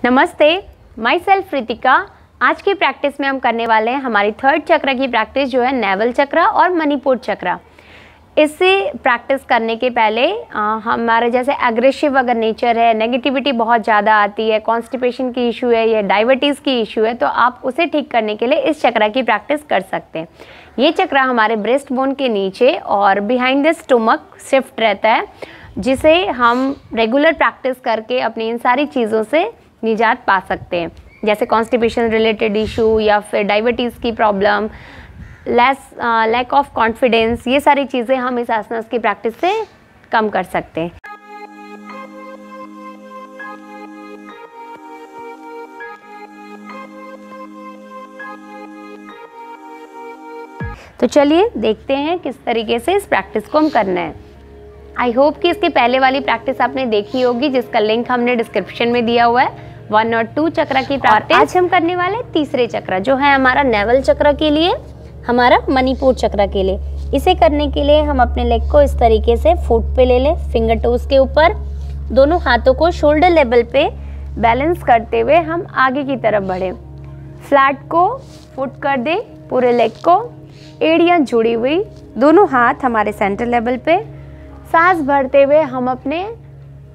नमस्ते, my self Ritika. आज की प्रैक्टिस में हम करने वाले हैं हमारी थर्ड चक्र की प्रैक्टिस, जो है नेवल चक्र और मणिपुर चक्र। इससे प्रैक्टिस करने के पहले हमारे जैसे एग्रेसिव अगर नेचर है, नेगेटिविटी बहुत ज़्यादा आती है, कॉन्स्टिपेशन की इशू है या डायबिटीज़ की इशू है, तो आप उसे ठीक करने के लिए इस चक्र की प्रैक्टिस कर सकते हैं। ये चक्र हमारे ब्रेस्ट बोन के नीचे और बिहाइंड द स्टमक शिफ्ट रहता है, जिसे हम रेगुलर प्रैक्टिस करके अपनी इन सारी चीज़ों से निजात पा सकते हैं, जैसे कॉन्स्टिपेशन रिलेटेड इशू या फिर डायबिटीज़ की प्रॉब्लम, लैक ऑफ कॉन्फिडेंस। ये सारी चीज़ें हम इस आसनास की प्रैक्टिस से कम कर सकते हैं। तो चलिए देखते हैं किस तरीके से इस प्रैक्टिस को हम करना है। आई होप कि इसके पहले वाली प्रैक्टिस आपने देखी होगी, जिसका लिंक हमने डिस्क्रिप्शन में दिया हुआ है। 1 और 2 चक्र की प्रैक्टिस। आज हम करने वाले तीसरे चक्र, जो है हमारा नेवल चक्र के लिए, हमारा मणिपुर चक्र के लिए। इसे करने के लिए हम अपने लेग को इस तरीके से फुट पे ले लें, फिंगर टोज के ऊपर। दोनों हाथों को शोल्डर लेवल पे बैलेंस करते हुए हम आगे की तरफ बढ़ें। फ्लैट को फुट कर दें, पूरे लेग को, एड़ियाँ जुड़ी हुई, दोनों हाथ हमारे सेंटर लेवल पे। सांस भरते हुए हम अपने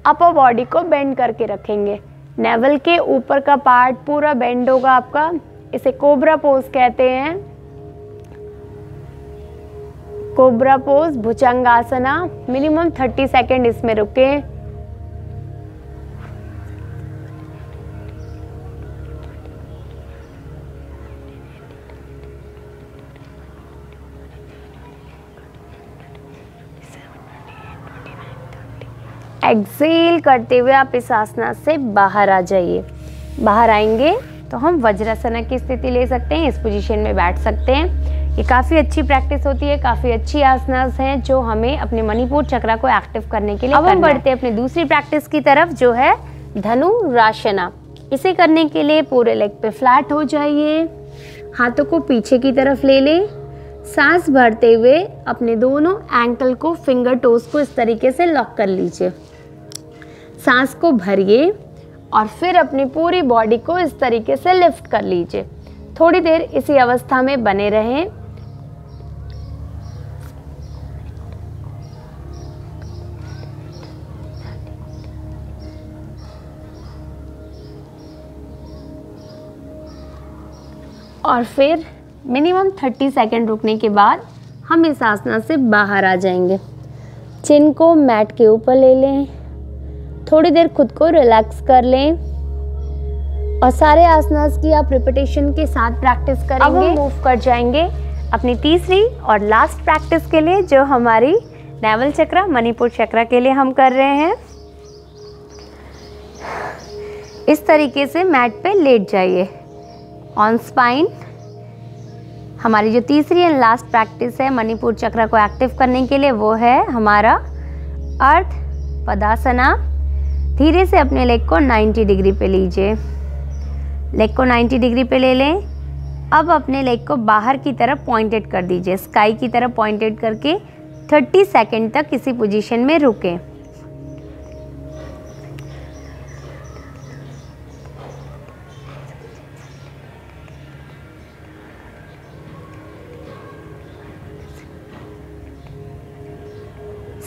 अपर बॉडी को बेंड करके रखेंगे। नेवल के ऊपर का पार्ट पूरा बेंड होगा आपका। इसे कोबरा पोज कहते हैं। Cobra pose, Bhujangasana. Minimum 30 second इसमें रुकें। एक्सेल करते हुए आप इस आसना से बाहर आ जाइए। बाहर आएंगे तो हम वज्रासना की स्थिति ले सकते हैं, इस पोजीशन में बैठ सकते हैं। ये काफ़ी अच्छी प्रैक्टिस होती है, काफ़ी अच्छी आसनास हैं जो हमें अपने मणिपुर चक्र को एक्टिव करने के लिए अब हम बढ़ते हैं अपनी दूसरी प्रैक्टिस की तरफ, जो है धनुरासना। इसे करने के लिए पूरे लेग पे फ्लैट हो जाइए, हाथों को पीछे की तरफ ले लें। सांस भरते हुए अपने दोनों एंकल को, फिंगर टोज को इस तरीके से लॉक कर लीजिए। सांस को भरिए और फिर अपनी पूरी बॉडी को इस तरीके से लिफ्ट कर लीजिए। थोड़ी देर इसी अवस्था में बने रहें। और फिर मिनिमम 30 सेकेंड रुकने के बाद हम इस आसना से बाहर आ जाएंगे। चिन को मैट के ऊपर ले लें, थोड़ी देर खुद को रिलैक्स कर लें और सारे आसनास की आप रिपीटेशन के साथ प्रैक्टिस करेंगे। अब हम मूव कर जाएंगे अपनी तीसरी और लास्ट प्रैक्टिस के लिए, जो हमारी नेवल चक्र, मणिपुर चक्र के लिए हम कर रहे हैं। इस तरीके से मैट पे लेट जाइए ऑन स्पाइन। हमारी जो तीसरी एंड लास्ट प्रैक्टिस है मणिपुर चक्र को एक्टिव करने के लिए, वो है हमारा अर्ध पदासना। धीरे से अपने लेग को 90 डिग्री पे लीजिए। लेग को 90 डिग्री पे ले लें। अब अपने लेग को बाहर की तरफ पॉइंटेड कर दीजिए, स्काई की तरफ पॉइंटेड करके 30 सेकेंड तक इसी पोजीशन में रुकें।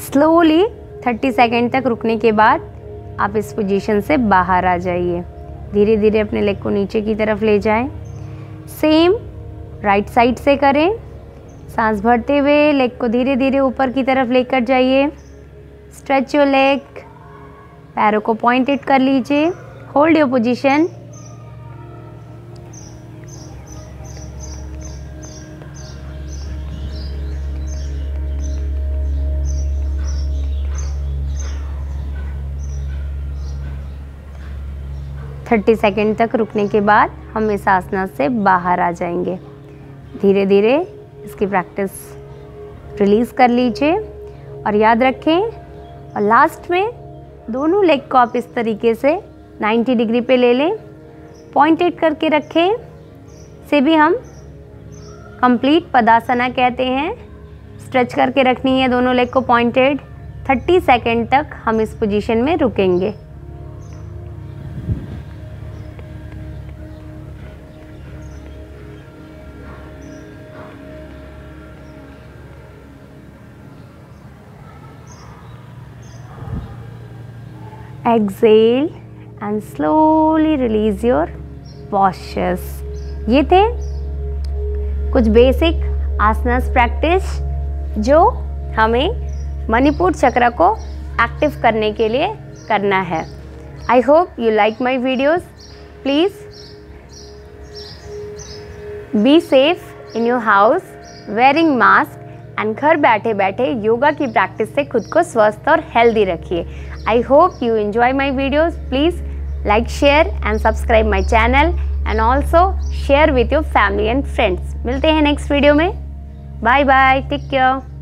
स्लोली 30 सेकेंड तक रुकने के बाद आप इस पोजीशन से बाहर आ जाइए। धीरे धीरे अपने लेग को नीचे की तरफ ले जाएं। सेम राइट साइड से करें। सांस भरते हुए लेग को धीरे धीरे ऊपर की तरफ लेकर जाइए। स्ट्रेच योर लेग, पैरों को पॉइंटेड कर लीजिए। Hold your position. Thirty second तक रुकने के बाद हम इस आसना से बाहर आ जाएंगे। धीरे धीरे इसकी प्रैक्टिस रिलीज़ कर लीजिए और याद रखें। और लास्ट में दोनों लेग को आप इस तरीके से 90 डिग्री पे ले लें, पॉइंटेड करके रखें। से भी हम कंप्लीट पदासना कहते हैं। स्ट्रेच करके रखनी है दोनों लेग को पॉइंटेड। 30 सेकेंड तक हम इस पोजीशन में रुकेंगे। exhale and slowly release your postures. ये थे कुछ बेसिक आसनास प्रैक्टिस जो हमें मणिपुर चक्र को एक्टिव करने के लिए करना है. आई hope you like my videos. Please be safe in your house, wearing mask and घर बैठे बैठे योगा की प्रैक्टिस से खुद को स्वस्थ और हेल्दी रखिए. I hope you enjoy my videos. Please like, share and subscribe my channel and also share with your family and friends. मिलते हैं नेक्स्ट वीडियो में. Bye bye, take care.